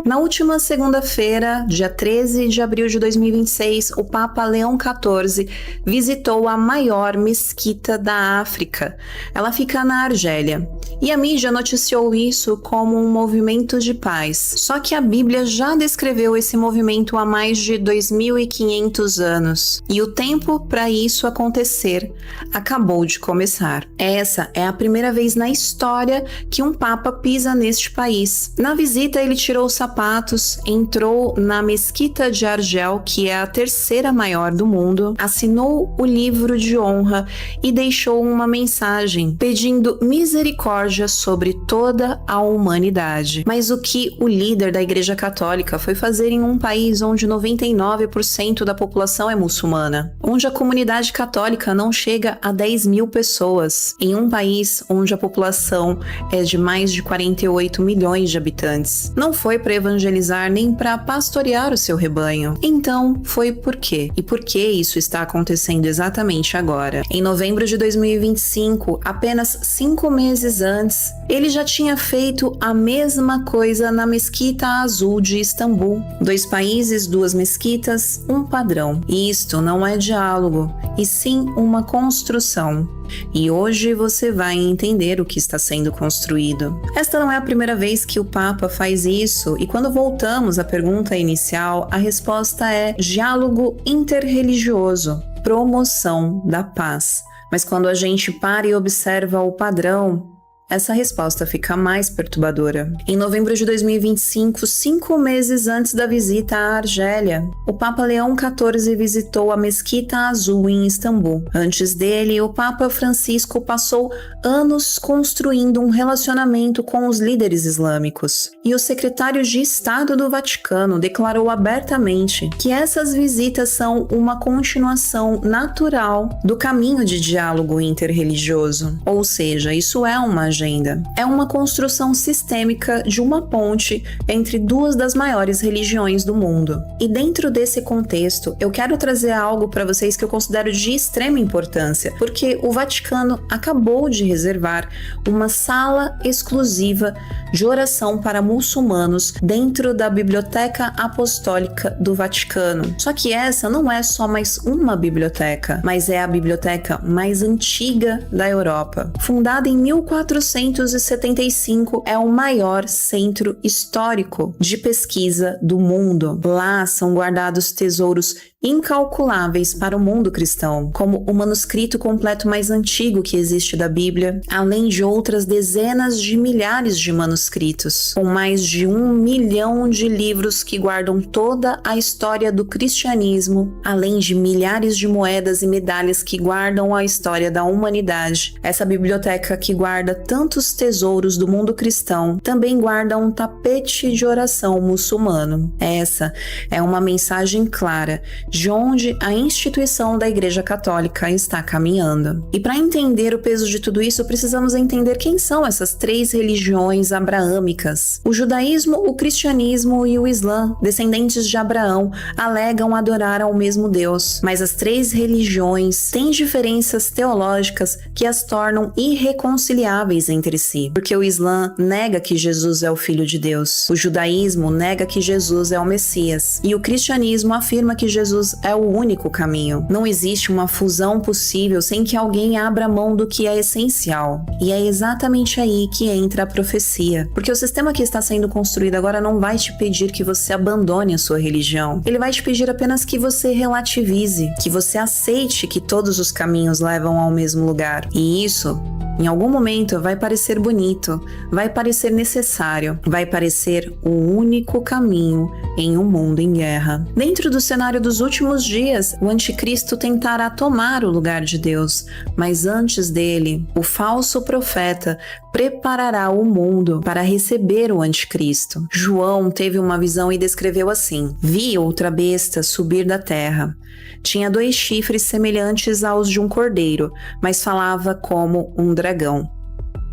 Na última segunda-feira, dia 13 de abril de 2026, o Papa Leão XIV visitou a maior mesquita da África. Ela fica na Argélia. E a mídia noticiou isso como um movimento de paz. Só que a Bíblia já descreveu esse movimento há mais de 2.500 anos. E o tempo para isso acontecer acabou de começar. Essa é a primeira vez na história que um Papa pisa neste país. Na visita, ele tirou os sapatos, entrou na Mesquita de Argel, que é a terceira maior do mundo, assinou o livro de honra e deixou uma mensagem pedindo misericórdia sobre toda a humanidade. Mas o que o líder da Igreja Católica foi fazer em um país onde 99% da população é muçulmana, onde a comunidade católica não chega a 10 mil pessoas, em um país onde a população é de mais de 48 milhões de habitantes? Não foi para evangelizar nem para pastorear o seu rebanho. Então, foi por quê? E por que isso está acontecendo exatamente agora? Em novembro de 2025, apenas 5 meses antes, ele já tinha feito a mesma coisa na Mesquita Azul de Istambul. 2 países, 2 mesquitas, um padrão. E isto não é diálogo, e sim uma construção. E hoje você vai entender o que está sendo construído. Esta não é a primeira vez que o Papa faz isso, e quando voltamos à pergunta inicial, a resposta é diálogo interreligioso, promoção da paz. Mas quando a gente para e observa o padrão, essa resposta fica mais perturbadora. Em novembro de 2025, 5 meses antes da visita à Argélia, o Papa Leão XIV visitou a Mesquita Azul em Istambul. Antes dele, o Papa Francisco passou anos construindo um relacionamento com os líderes islâmicos. E o secretário de Estado do Vaticano declarou abertamente que essas visitas são uma continuação natural do caminho de diálogo interreligioso. Ou seja, isso é uma agenda. É uma construção sistêmica de uma ponte entre 2 das maiores religiões do mundo. E dentro desse contexto, eu quero trazer algo para vocês que eu considero de extrema importância, porque o Vaticano acabou de reservar uma sala exclusiva de oração para muçulmanos dentro da Biblioteca Apostólica do Vaticano. Só que essa não é só mais uma biblioteca, mas é a biblioteca mais antiga da Europa. Fundada em 1475, é o maior centro histórico de pesquisa do mundo. Lá são guardados tesouros incalculáveis para o mundo cristão, como o manuscrito completo mais antigo que existe da Bíblia, além de outras dezenas de milhares de manuscritos, com mais de 1 milhão de livros que guardam toda a história do cristianismo, além de milhares de moedas e medalhas que guardam a história da humanidade. Essa biblioteca que guarda tantos tesouros do mundo cristão também guarda um tapete de oração muçulmano. Essa é uma mensagem clara de onde a instituição da Igreja Católica está caminhando. E para entender o peso de tudo isso, precisamos entender quem são essas 3 religiões abraâmicas. O judaísmo, o cristianismo e o islã, descendentes de Abraão, alegam adorar ao mesmo Deus. Mas as 3 religiões têm diferenças teológicas que as tornam irreconciliáveis entre si. Porque o islã nega que Jesus é o Filho de Deus. O judaísmo nega que Jesus é o Messias. E o cristianismo afirma que Jesus é o único caminho. Não existe uma fusão possível sem que alguém abra mão do que é essencial. E é exatamente aí que entra a profecia. Porque o sistema que está sendo construído agora não vai te pedir que você abandone a sua religião. Ele vai te pedir apenas que você relativize, que você aceite que todos os caminhos levam ao mesmo lugar. E isso, em algum momento, vai parecer bonito, vai parecer necessário, vai parecer o único caminho em um mundo em guerra. Dentro do cenário dos últimos dias, o anticristo tentará tomar o lugar de Deus, mas antes dele, o falso profeta preparará o mundo para receber o anticristo. João teve uma visão e descreveu assim: vi outra besta subir da terra. Tinha 2 chifres semelhantes aos de um cordeiro, mas falava como um dragão.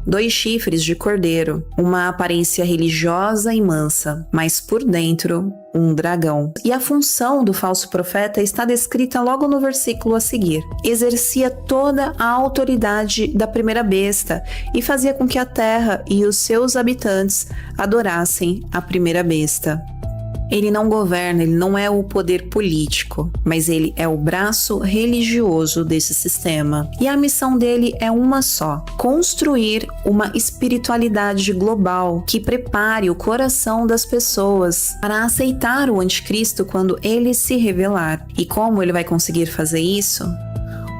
2 chifres de cordeiro, uma aparência religiosa e mansa, mas por dentro um dragão. E a função do falso profeta está descrita logo no versículo a seguir. Exercia toda a autoridade da primeira besta e fazia com que a terra e os seus habitantes adorassem a primeira besta. Ele não governa, ele não é o poder político, mas ele é o braço religioso desse sistema. E a missão dele é uma só: construir uma espiritualidade global que prepare o coração das pessoas para aceitar o anticristo quando ele se revelar. E como ele vai conseguir fazer isso?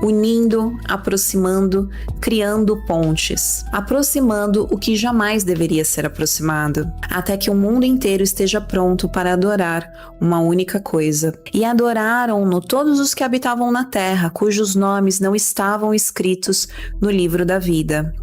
Unindo, aproximando, criando pontes, aproximando o que jamais deveria ser aproximado, até que o mundo inteiro esteja pronto para adorar uma única coisa. E adoraram-no todos os que habitavam na terra, cujos nomes não estavam escritos no livro da vida.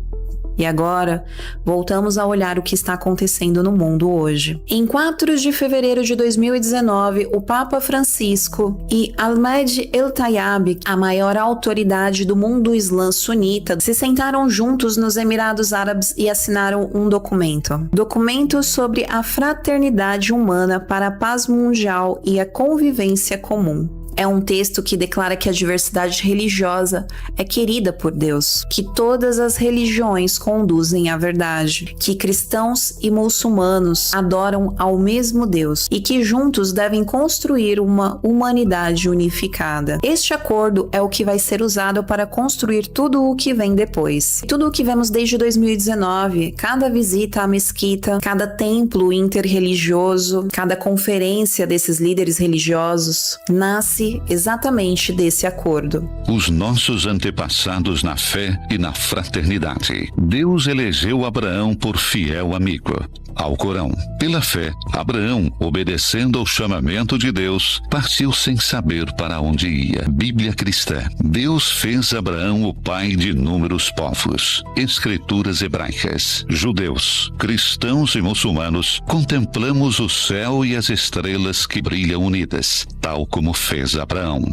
E agora, voltamos a olhar o que está acontecendo no mundo hoje. Em 4 de fevereiro de 2019, o Papa Francisco e Ahmed El-Tayeb, a maior autoridade do mundo islã sunita, se sentaram juntos nos Emirados Árabes e assinaram um documento. Documento sobre a fraternidade humana para a paz mundial e a convivência comum. É um texto que declara que a diversidade religiosa é querida por Deus, que todas as religiões conduzem à verdade, que cristãos e muçulmanos adoram ao mesmo Deus e que juntos devem construir uma humanidade unificada. Este acordo é o que vai ser usado para construir tudo o que vem depois. Tudo o que vemos desde 2019, cada visita à mesquita, cada templo interreligioso, cada conferência desses líderes religiosos, nasce exatamente desse acordo. Os nossos antepassados na fé e na fraternidade. Deus elegeu Abraão por fiel amigo. Ao Corão. Pela fé, Abraão, obedecendo ao chamamento de Deus, partiu sem saber para onde ia. Bíblia cristã. Deus fez Abraão o pai de inúmeros povos. Escrituras hebraicas. Judeus, cristãos e muçulmanos, contemplamos o céu e as estrelas que brilham unidas, tal como fez Abraão.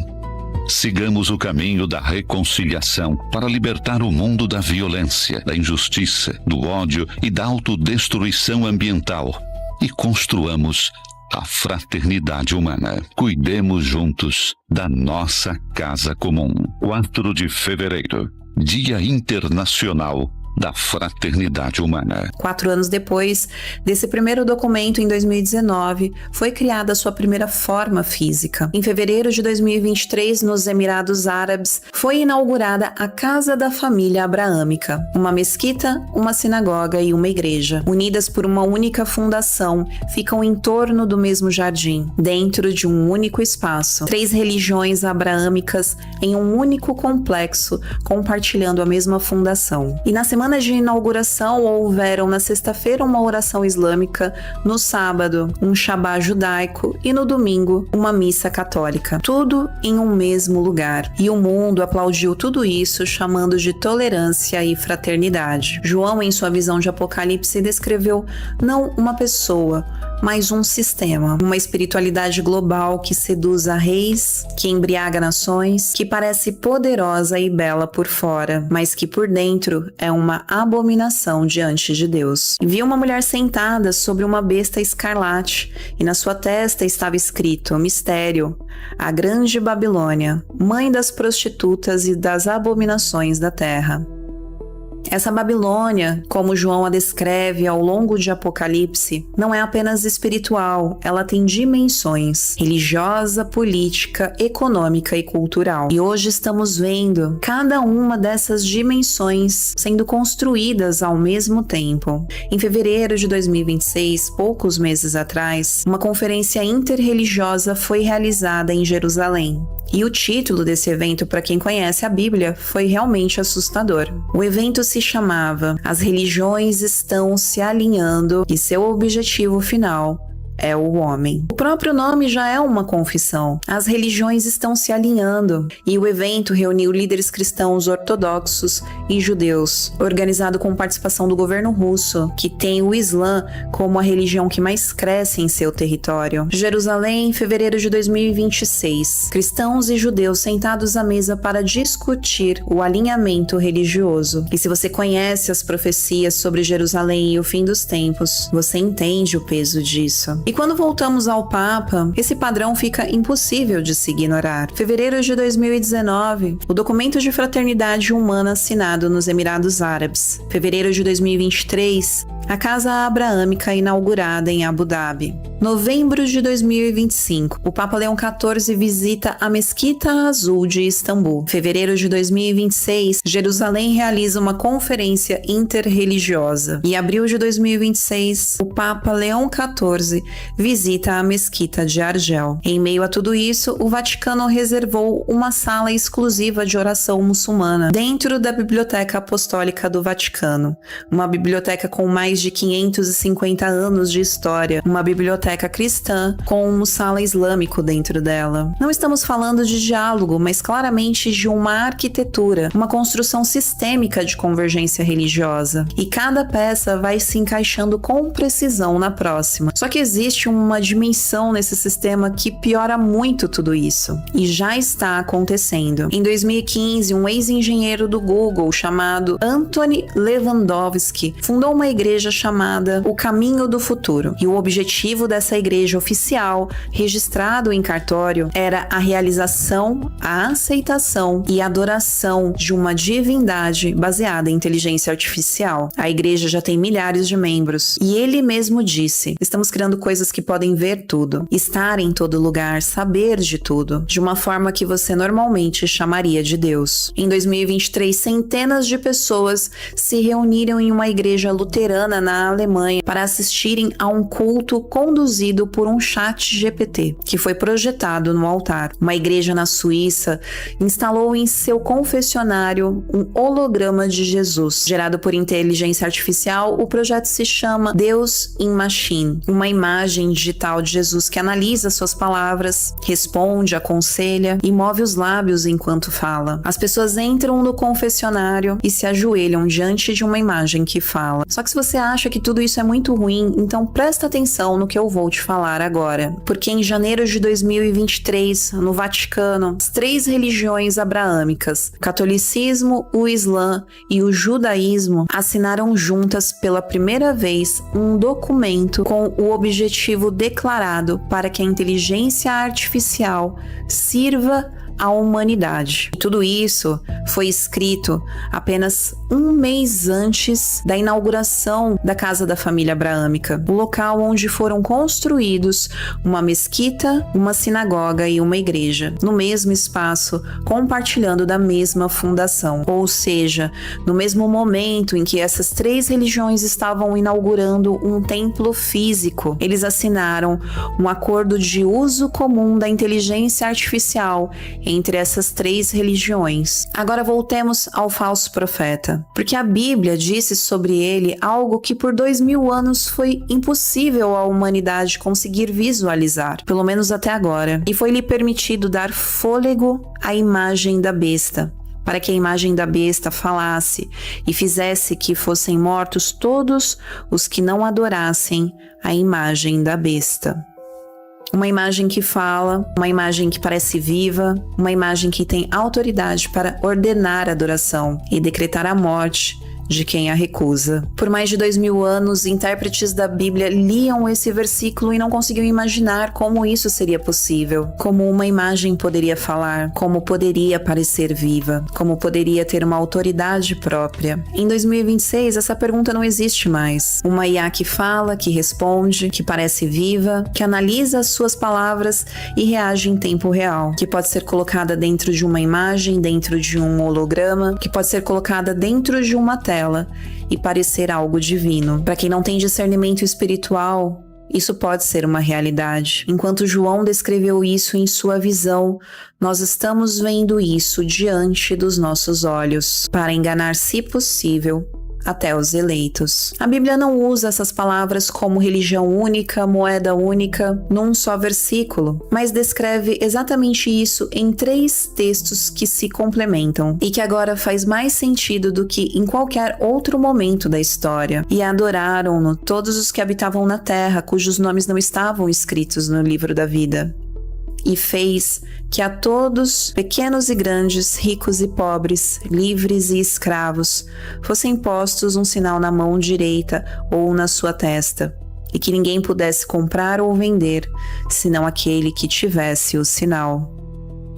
Sigamos o caminho da reconciliação para libertar o mundo da violência, da injustiça, do ódio e da autodestruição ambiental e construamos a fraternidade humana. Cuidemos juntos da nossa casa comum. 4 de fevereiro, Dia Internacional da Fraternidade Humana. 4 anos depois desse primeiro documento, em 2019, foi criada sua primeira forma física. Em fevereiro de 2023, nos Emirados Árabes, foi inaugurada a Casa da Família Abraâmica, uma mesquita, uma sinagoga e uma igreja, unidas por uma única fundação, ficam em torno do mesmo jardim, dentro de um único espaço. 3 religiões abraâmicas em um único complexo, compartilhando a mesma fundação. E na semana de inauguração houveram na sexta-feira uma oração islâmica, no sábado um Shabá judaico e no domingo uma missa católica. Tudo em um mesmo lugar. E o mundo aplaudiu tudo isso, chamando de tolerância e fraternidade. João, em sua visão de Apocalipse, descreveu não uma pessoa, mas um sistema, uma espiritualidade global que seduz a reis, que embriaga nações, que parece poderosa e bela por fora, mas que por dentro é uma abominação diante de Deus. Vi uma mulher sentada sobre uma besta escarlate, e na sua testa estava escrito: Mistério, a grande Babilônia, mãe das prostitutas e das abominações da terra. Essa Babilônia, como João a descreve ao longo de Apocalipse, não é apenas espiritual, ela tem dimensões: religiosa, política, econômica e cultural. E hoje estamos vendo cada uma dessas dimensões sendo construídas ao mesmo tempo. Em fevereiro de 2026, poucos meses atrás, uma conferência interreligiosa foi realizada em Jerusalém. E o título desse evento, para quem conhece a Bíblia, foi realmente assustador. O evento se chamava As Religiões Estão Se Alinhando e seu objetivo final é o homem. O próprio nome já é uma confissão. As religiões estão se alinhando e o evento reuniu líderes cristãos ortodoxos e judeus, organizado com participação do governo russo, que tem o Islã como a religião que mais cresce em seu território. Jerusalém, em fevereiro de 2026. Cristãos e judeus sentados à mesa para discutir o alinhamento religioso. E se você conhece as profecias sobre Jerusalém e o fim dos tempos, você entende o peso disso. E quando voltamos ao Papa, esse padrão fica impossível de se ignorar. Fevereiro de 2019, o documento de fraternidade humana assinado nos Emirados Árabes. Fevereiro de 2023, a Casa Abraâmica inaugurada em Abu Dhabi. Novembro de 2025, o Papa Leão XIV visita a Mesquita Azul de Istambul. Fevereiro de 2026, Jerusalém realiza uma conferência interreligiosa. E abril de 2026, o Papa Leão XIV visita a Mesquita de Argel. Em meio a tudo isso, o Vaticano reservou uma sala exclusiva de oração muçulmana dentro da Biblioteca Apostólica do Vaticano, uma biblioteca com mais de 550 anos de história, uma biblioteca cristã com um sala islâmico dentro dela. Não estamos falando de diálogo, mas claramente de uma arquitetura, uma construção sistêmica de convergência religiosa. E cada peça vai se encaixando com precisão na próxima. Só que existe uma dimensão nesse sistema que piora muito tudo isso. E já está acontecendo. Em 2015, um ex-engenheiro do Google chamado Anthony Lewandowski fundou uma igreja chamada O Caminho do Futuro. E o objetivo dessa igreja oficial, registrado em cartório, era a realização, a aceitação e adoração de uma divindade baseada em inteligência artificial. A igreja já tem milhares de membros. E ele mesmo disse: estamos criando coisas que podem ver tudo, estar em todo lugar, saber de tudo, de uma forma que você normalmente chamaria de Deus. Em 2023, centenas de pessoas se reuniram em uma igreja luterana na Alemanha para assistirem a um culto conduzido por um chat GPT, que foi projetado no altar. Uma igreja na Suíça instalou em seu confessionário um holograma de Jesus. Gerado por inteligência artificial, o projeto se chama Deus in Machine, uma imagem digital de Jesus que analisa suas palavras, responde, aconselha e move os lábios enquanto fala. As pessoas entram no confessionário e se ajoelham diante de uma imagem que fala. Só que se você acha que tudo isso é muito ruim, então presta atenção no que eu vou te falar agora. Porque em janeiro de 2023, no Vaticano, as 3 religiões abraâmicas, o catolicismo, o islã e o judaísmo, assinaram juntas pela primeira vez um documento com o objetivo declarado para que a inteligência artificial sirva à humanidade. Tudo isso foi escrito apenas um mês antes da inauguração da Casa da Família Abraâmica, o local onde foram construídos uma mesquita, uma sinagoga e uma igreja, no mesmo espaço, compartilhando da mesma fundação. Ou seja, no mesmo momento em que essas 3 religiões estavam inaugurando um templo físico, eles assinaram um acordo de uso comum da inteligência artificial entre essas 3 religiões. Agora voltemos ao falso profeta, porque a Bíblia disse sobre ele algo que por 2000 anos foi impossível à humanidade conseguir visualizar, pelo menos até agora, e foi-lhe permitido dar fôlego à imagem da besta, para que a imagem da besta falasse e fizesse que fossem mortos todos os que não adorassem a imagem da besta. Uma imagem que fala, uma imagem que parece viva, uma imagem que tem autoridade para ordenar a adoração e decretar a morte de quem a recusa. Por mais de 2000 anos, intérpretes da Bíblia liam esse versículo e não conseguiam imaginar como isso seria possível, como uma imagem poderia falar, como poderia parecer viva, como poderia ter uma autoridade própria. Em 2026, essa pergunta não existe mais. Uma IA que fala, que responde, que parece viva, que analisa as suas palavras e reage em tempo real, que pode ser colocada dentro de uma imagem, dentro de um holograma, que pode ser colocada dentro de uma tela e parecer algo divino. Para quem não tem discernimento espiritual, isso pode ser uma realidade. Enquanto João descreveu isso em sua visão, nós estamos vendo isso diante dos nossos olhos, para enganar, se possível, até os eleitos. A Bíblia não usa essas palavras como religião única, moeda única, num só versículo, mas descreve exatamente isso em 3 textos que se complementam e que agora faz mais sentido do que em qualquer outro momento da história. E adoraram-no todos os que habitavam na terra, cujos nomes não estavam escritos no livro da vida. E fez que a todos, pequenos e grandes, ricos e pobres, livres e escravos, fossem postos um sinal na mão direita ou na sua testa, e que ninguém pudesse comprar ou vender, senão aquele que tivesse o sinal.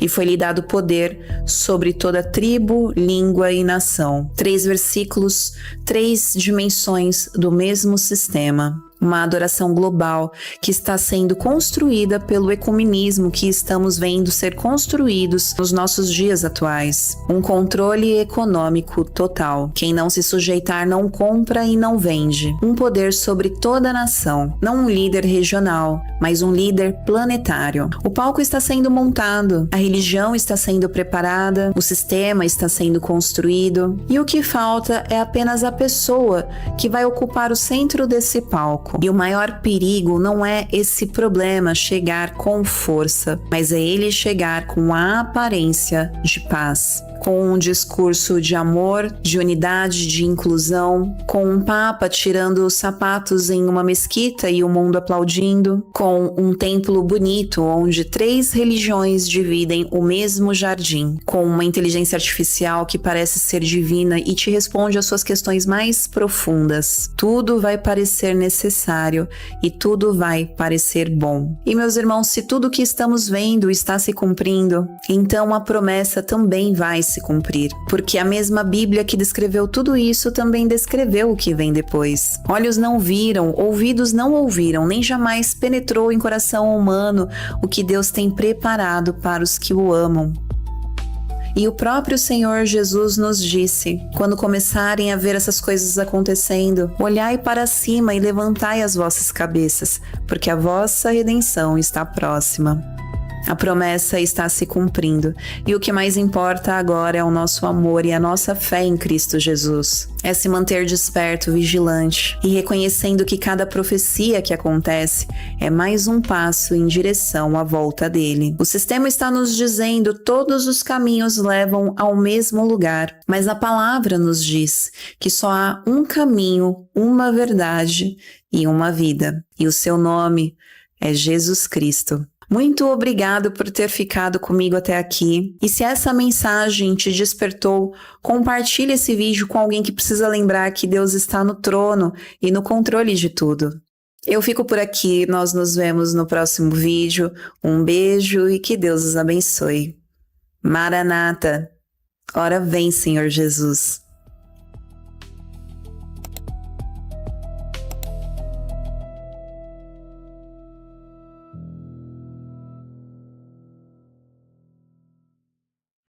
E foi-lhe dado poder sobre toda tribo, língua e nação. 3 versículos, 3 dimensões do mesmo sistema. Uma adoração global que está sendo construída pelo ecumenismo que estamos vendo ser construídos nos nossos dias atuais. Um controle econômico total. Quem não se sujeitar não compra e não vende. Um poder sobre toda a nação. Não um líder regional, mas um líder planetário. O palco está sendo montado, a religião está sendo preparada, o sistema está sendo construído e o que falta é apenas a pessoa que vai ocupar o centro desse palco. E o maior perigo não é esse problema chegar com força, mas é ele chegar com a aparência de paz, com um discurso de amor, de unidade, de inclusão, com um papa tirando os sapatos em uma mesquita e o mundo aplaudindo, com um templo bonito onde 3 religiões dividem o mesmo jardim, com uma inteligência artificial que parece ser divina e te responde às suas questões mais profundas. Tudo vai parecer necessário e tudo vai parecer bom. E meus irmãos, se tudo o que estamos vendo está se cumprindo, então a promessa também vai se cumprir, porque a mesma Bíblia que descreveu tudo isso também descreveu o que vem depois. Olhos não viram, ouvidos não ouviram, nem jamais penetrou em coração humano o que Deus tem preparado para os que o amam. E o próprio Senhor Jesus nos disse, quando começarem a ver essas coisas acontecendo, olhai para cima e levantai as vossas cabeças, porque a vossa redenção está próxima. A promessa está se cumprindo, e o que mais importa agora é o nosso amor e a nossa fé em Cristo Jesus. É se manter desperto, vigilante, e reconhecendo que cada profecia que acontece é mais um passo em direção à volta dele. O sistema está nos dizendo todos os caminhos levam ao mesmo lugar, mas a palavra nos diz que só há um caminho, uma verdade e uma vida, e o seu nome é Jesus Cristo. Muito obrigado por ter ficado comigo até aqui. E se essa mensagem te despertou, compartilhe esse vídeo com alguém que precisa lembrar que Deus está no trono e no controle de tudo. Eu fico por aqui, nós nos vemos no próximo vídeo. Um beijo e que Deus os abençoe. Maranata, ora vem, Senhor Jesus.